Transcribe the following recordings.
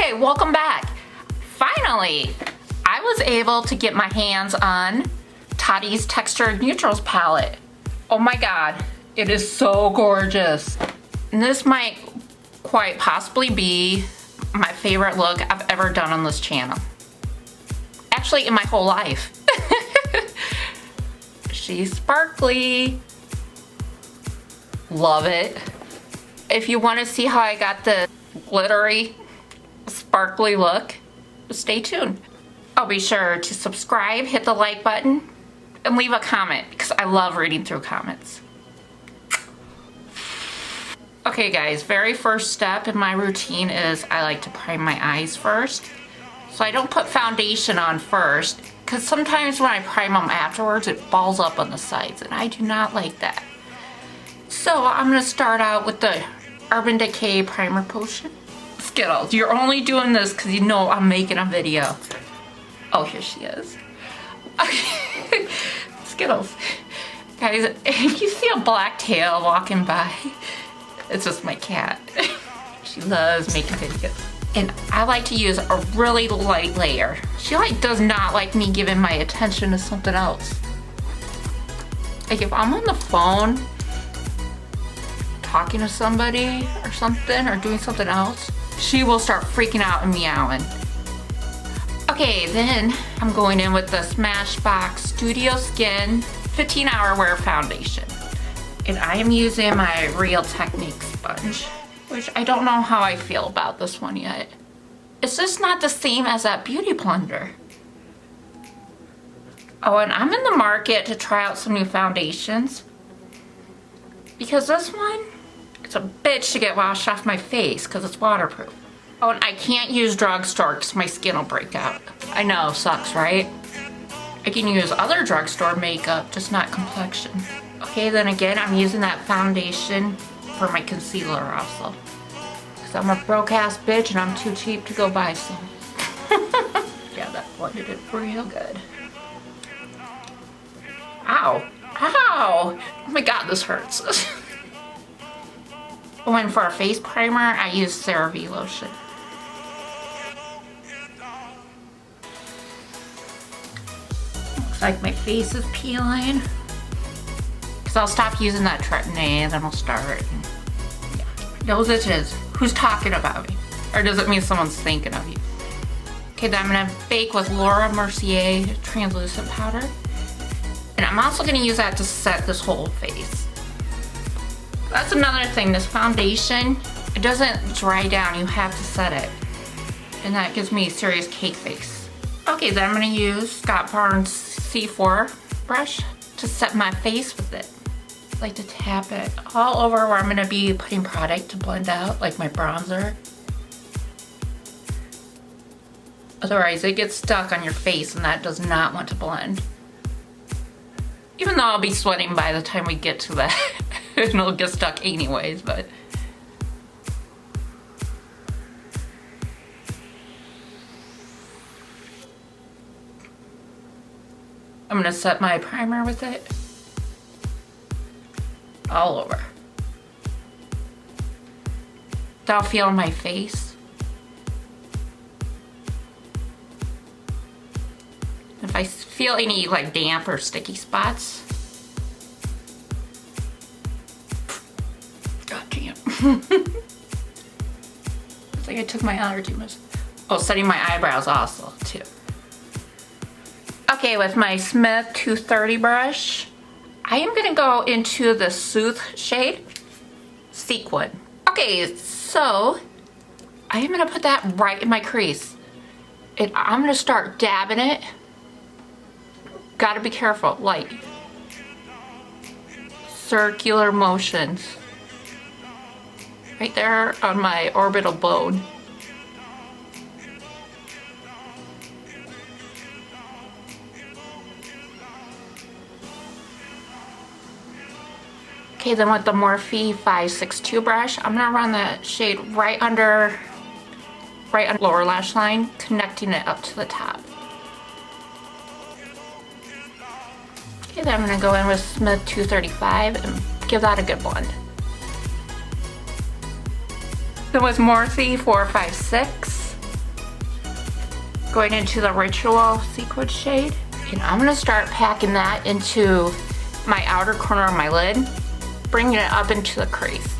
Okay, welcome back. Finally, I was able to get my hands on Tati's Textured Neutrals palette. Oh my god, it is so gorgeous. And this might quite possibly be my favorite look I've ever done on this channel. Actually, in my whole life. She's sparkly. Love it. If you want to see how I got the glittery, sparkly look, stay tuned. I'll be sure to subscribe, hit the like button, and leave a comment because I love reading through comments. Okay guys, very first step in my routine is I like to prime my eyes first. So I don't put foundation on first because sometimes when I prime them afterwards it balls up on the sides and I do not like that. So I'm going to start out with the Urban Decay Primer Potion. Skittles, you're only doing this because you know I'm making a video. Oh, here she is. Skittles. Guys, if you see a black tail walking by, it's just my cat. She loves making videos. And I like to use a really light layer. She does not like me giving my attention to something else. Like if I'm on the phone talking to somebody or something or doing something else, she will start freaking out and meowing. Okay, then I'm going in with the Shmashbox Studio Skin 15-Hour Wear Foundation. And I am using my Real Technique sponge, which I don't know how I feel about this one yet. It's just not the same as that Beauty Blender. Oh, and I'm in the market to try out some new foundations. Because this one, it's a bitch to get washed off my face because it's waterproof. Oh, and I can't use drugstore because my skin will break out. I know, sucks, right? I can use other drugstore makeup, just not complexion. Okay, then again, I'm using that foundation for my concealer also. Because I'm a broke ass bitch and I'm too cheap to go buy some. Yeah, that blended it real good. Ow. Ow! Oh my god, this hurts. Oh, and for a face primer, I use CeraVe lotion. Looks like my face is peeling. Because I'll stop using that Tretinoin and then I'll start. Yeah. Nose itches. Who's talking about me? Or does it mean someone's thinking of you? Okay, then I'm going to bake with Laura Mercier translucent powder. And I'm also going to use that to set this whole face. That's another thing, this foundation, it doesn't dry down, you have to set it. And that gives me a serious cake face. Okay, then I'm going to use Scott Barnes C4 brush to set my face with it. I like to tap it all over where I'm going to be putting product to blend out, like my bronzer. Otherwise it gets stuck on your face and that does not want to blend. Even though I'll be sweating by the time we get to that. And it'll get stuck anyways, but. I'm gonna set my primer with it. All over. Without feeling my face. If I feel any like damp or sticky spots, god damn. It's like I took my allergy medicine. Oh, setting my eyebrows also too. Okay, with my Smith 230 brush, I am gonna go into the Soothe shade, Sequin. Okay, so I am gonna put that right in my crease. And I'm gonna start dabbing it. Gotta be careful, like circular motions. Right there on my orbital bone. Okay, then with the Morphe 562 brush, I'm gonna run that shade right under lower lash line, connecting it up to the top. Okay, then I'm gonna go in with Smith 235 and give that a good blend. Then with Morphe 456, Going into the Ritual Sequin shade. And I'm gonna start packing that into my outer corner of my lid, bringing it up into the crease.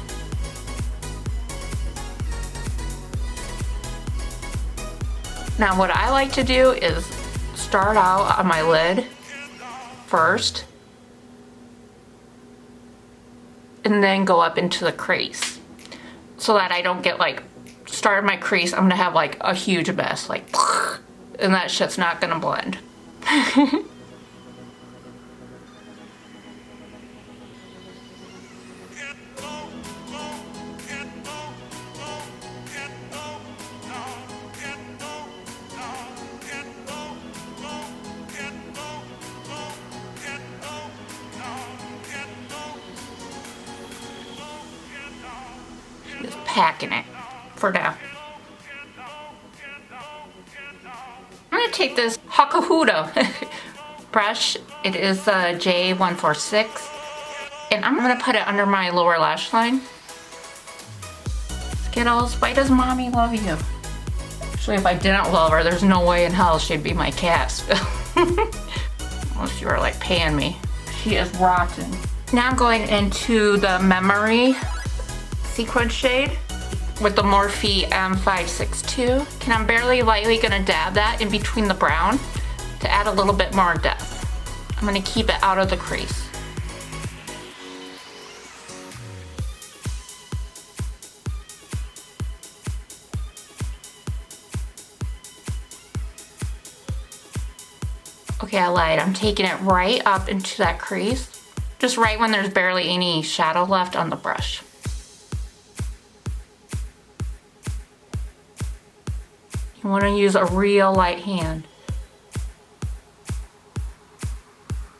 Now what I like to do is start out on my lid first, and then go up into the crease, so that I don't get like, start my crease, I'm gonna have like a huge mess, like, and that shit's not gonna blend. Just packing it for now. I'm gonna take this Hakahuda brush. It is a J146, and I'm gonna put it under my lower lash line. Skittles, why does mommy love you? Actually, if I didn't love her, there's no way in hell she'd be my cat. Unless you were like paying me. She is rotten. Now I'm going into the Memory Sequin shade with the Morphe M562. And I'm barely lightly gonna dab that in between the brown to add a little bit more depth. I'm gonna keep it out of the crease. Okay, I lied. I'm taking it right up into that crease, just right when there's barely any shadow left on the brush. You want to use a real light hand.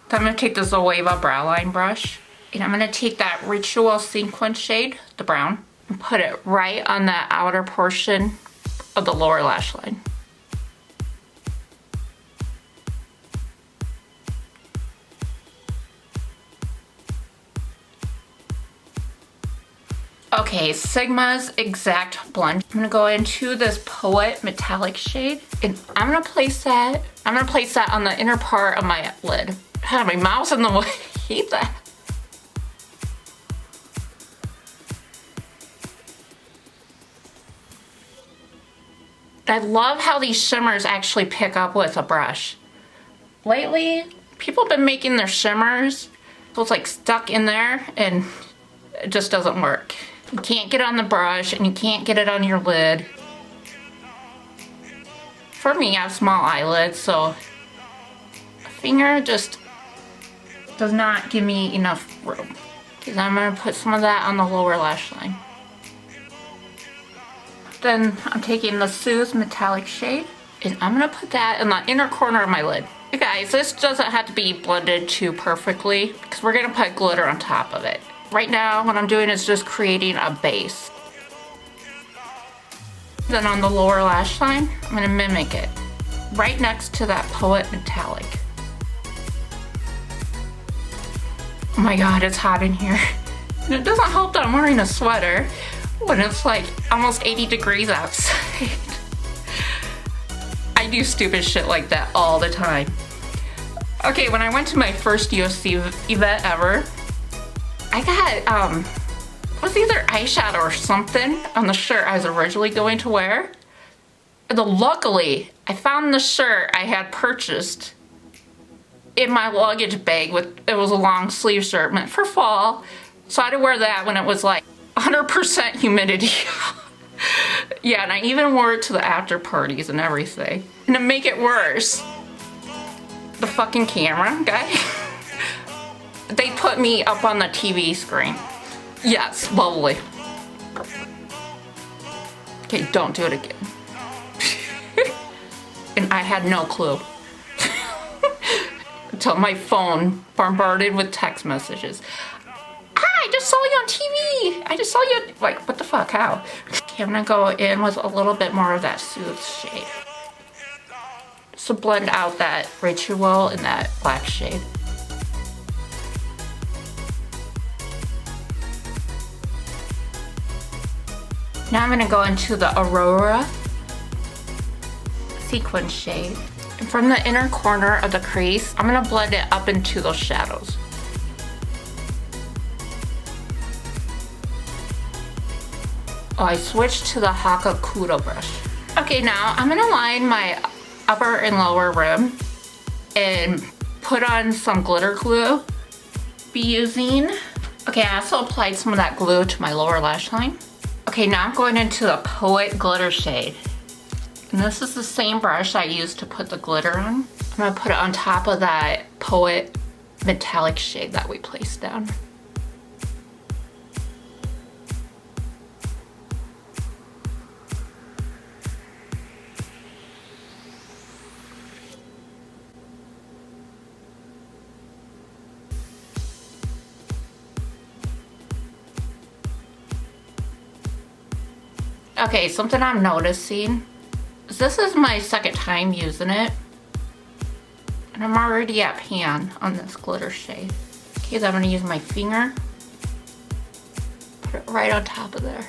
So I'm going to take this Zoeva brow line brush, and I'm going to take that Ritual Sequin shade, the brown, and put it right on that outer portion of the lower lash line. Okay, Sigma's Exact Blend. I'm gonna go into this Poet Metallic shade, and I'm gonna place that on the inner part of my lid. God, my mouth's in the way. I hate that. I love how these shimmers actually pick up with a brush. Lately, people have been making their shimmers so it's like stuck in there, and it just doesn't work. You can't get it on the brush, and you can't get it on your lid. For me, I have small eyelids, so a finger just does not give me enough room. Because I'm going to put some of that on the lower lash line. Then I'm taking the Soothe Metallic shade, and I'm going to put that in the inner corner of my lid. You guys, this doesn't have to be blended too perfectly, because we're going to put glitter on top of it. Right now, what I'm doing is just creating a base. Then on the lower lash line, I'm gonna mimic it right next to that Poet Metallic. Oh my God, it's hot in here. And it doesn't help that I'm wearing a sweater when it's like almost 80 degrees outside. I do stupid shit like that all the time. Okay, when I went to my first UFC event ever, I got, it was either eyeshadow or something on the shirt I was originally going to wear. And luckily, I found the shirt I had purchased in my luggage bag. It was a long sleeve shirt meant for fall. So I had to wear that when it was like 100% humidity. Yeah, and I even wore it to the after parties and everything. And to make it worse, the fucking camera guy, they put me up on the TV screen. Yes, lovely. Okay, don't do it again. And I had no clue. Until my phone bombarded with text messages. Ah, I just saw you on TV. I just saw you. Like, what the fuck, how? Okay, I'm gonna go in with a little bit more of that Soothe shade. Just to blend out that Ritual and that black shade. Now I'm gonna go into the Aurora sequin shade. And from the inner corner of the crease, I'm gonna blend it up into those shadows. Oh, I switched to the Hakakudo brush. Okay, now I'm gonna line my upper and lower rim and put on some glitter glue. Be using, okay, I also applied some of that glue to my lower lash line. Okay, now I'm going into the Poet Glitter shade. And this is the same brush I used to put the glitter on. I'm gonna put it on top of that Poet metallic shade that we placed down. Okay, something I'm noticing is this is my second time using it. And I'm already at pan on this glitter shade. Okay, then I'm gonna use my finger. Put it right on top of there.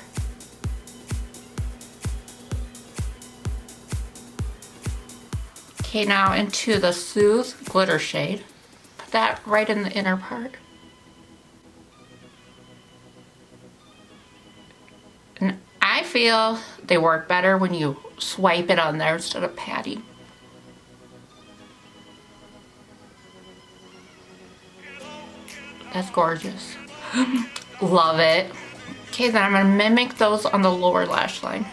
Okay, now into the Soothe glitter shade. Put that right in the inner part. And I feel they work better when you swipe it on there instead of patting. That's gorgeous. Love it. Okay, then I'm gonna mimic those on the lower lash line.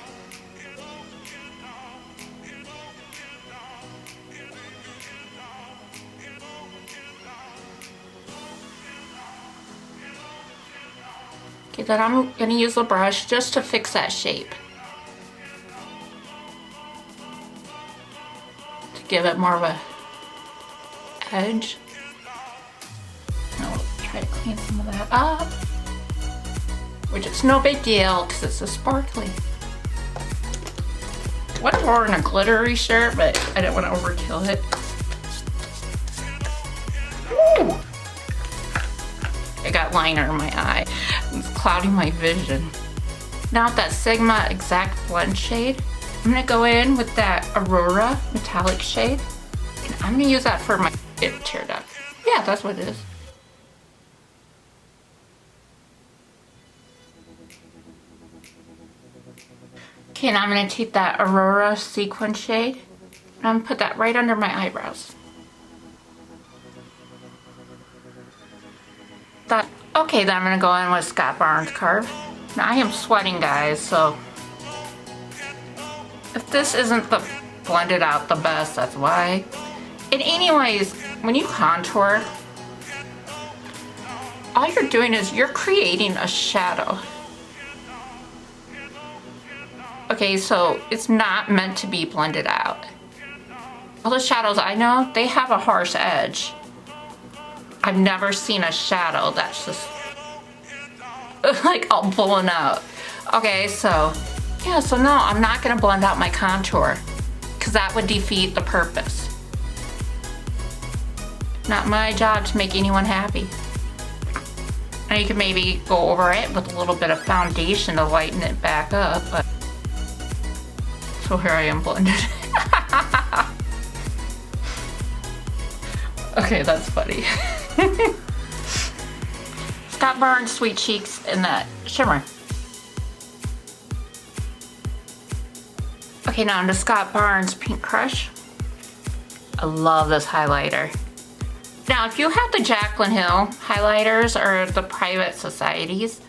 Okay, then I'm gonna use the brush just to fix that shape. To give it more of a edge. I'll try to clean some of that up. Which is no big deal because it's a sparkly. I would have worn a glittery shirt, but I didn't want to overkill it. Ooh! I got liner in my eye. It's clouding my vision. Now with that Sigma Exact Blend shade, I'm gonna go in with that Aurora metallic shade. And I'm gonna use that for my tear duct. Yeah, that's what it is. Okay, now I'm gonna take that Aurora sequin shade and I'm gonna put that right under my eyebrows. Okay, then I'm gonna go in with Scott Barnes Carve. Now I am sweating, guys, so if this isn't the blended out the best, that's why. And anyways, when you contour, all you're doing is you're creating a shadow. Okay, so it's not meant to be blended out. All the shadows I know, they have a harsh edge. I've never seen a shadow that's just like all blown out. Okay, so yeah, so no, I'm not gonna blend out my contour because that would defeat the purpose. Not my job to make anyone happy. Now you can maybe go over it with a little bit of foundation to lighten it back up, but so here I am blended. Okay, that's funny. Scott Barnes Sweet Cheeks in that shimmer. Okay, now into Scott Barnes Pink Crush. I love this highlighter. Now, if you have the Jaclyn Hill highlighters or the Private Societies,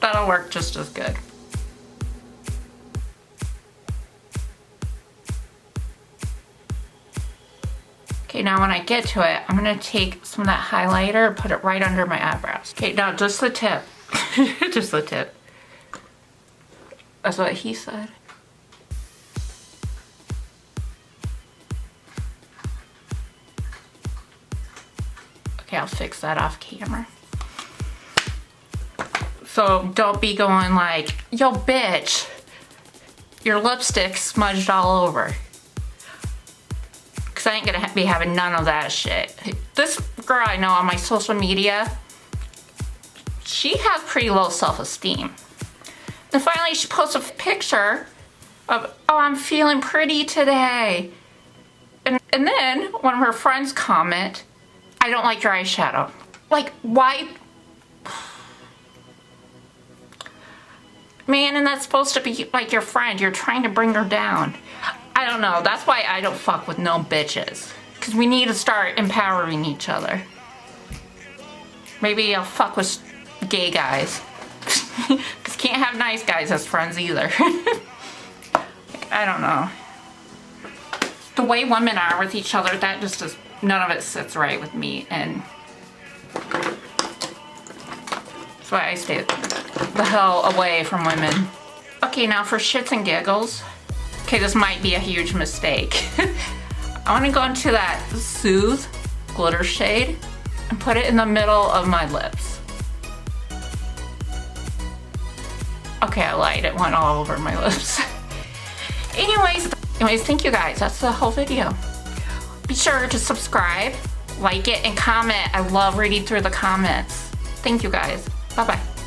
that'll work just as good. Okay, now when I get to it, I'm gonna take some of that highlighter and put it right under my eyebrows. Okay, now just the tip. Just the tip. That's what he said. Okay, I'll fix that off camera. So don't be going like, yo bitch, your lipstick smudged all over. Cause I ain't gonna be having none of that shit. This girl I know on my social media, she has pretty low self-esteem. And finally she posts a picture of, oh, I'm feeling pretty today. And then one of her friends comment, I don't like your eyeshadow. Like, why? Man, and that's supposed to be like your friend. You're trying to bring her down. I don't know. That's why I don't fuck with no bitches. Because we need to start empowering each other. Maybe I'll fuck with gay guys. Because can't have nice guys as friends either. I don't know. The way women are with each other, that just is, none of it sits right with me. And that's why I stay the hell away from women. Okay, now for shits and giggles. Okay, this might be a huge mistake. I want to go into that Soothe glitter shade and put it in the middle of my lips. Okay, I lied. It went all over my lips. Anyways, thank you guys. That's the whole video. Be sure to subscribe, like it, and comment. I love reading through the comments. Thank you guys. Bye-bye.